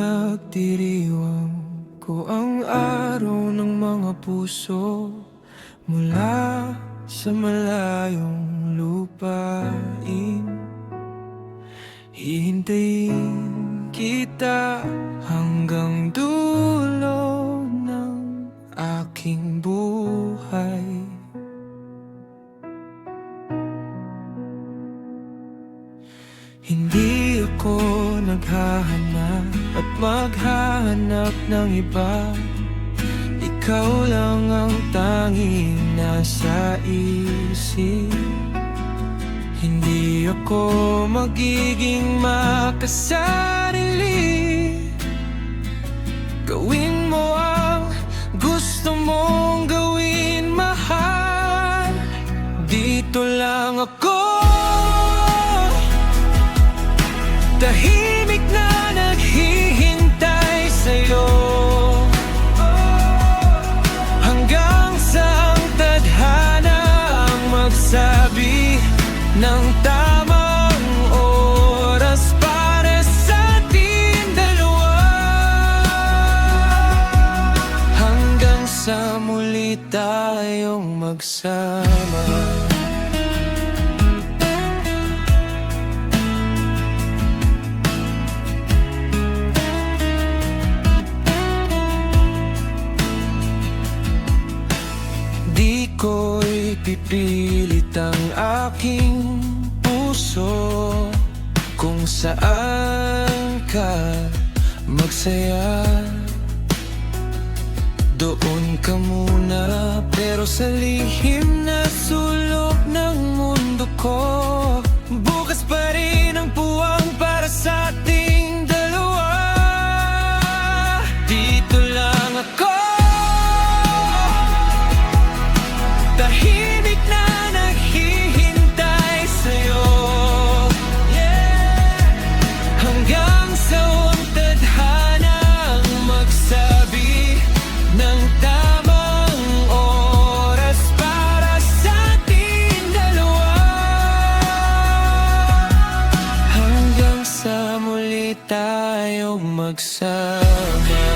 pinagdiriwang ko ang araw ng mga puso mula sa malayong lupain. Hihintayin kita hanggang dulo ng aking buhay. Hindi ako naghahanap at maghahanap ng iba. Ikaw lang ang tanging nasa isip. Hindi ako magiging makasarili. Gawin mo ang gusto mong gawin, mahal. Dito lang ako, tahimik na naghihintay sa'yo, hanggang sa ang tadhana ang magsabi ng tamang oras para sa ating dalawa. Hanggang sa muli tayong magsama. Di ko'y pipilit ang aking puso kung saan ka magsaya. Doon ka muna, pero sa lihim na sulok ng mundo ko, bukas pa rin ang puwang para sa ating dalawa. Dito lang ako, tahimik na naghihintay sa'yo, hanggang sa ang tadhana ang magsabi ng tamang oras para sa ating dalawa. Hanggang sa muli tayong magsama.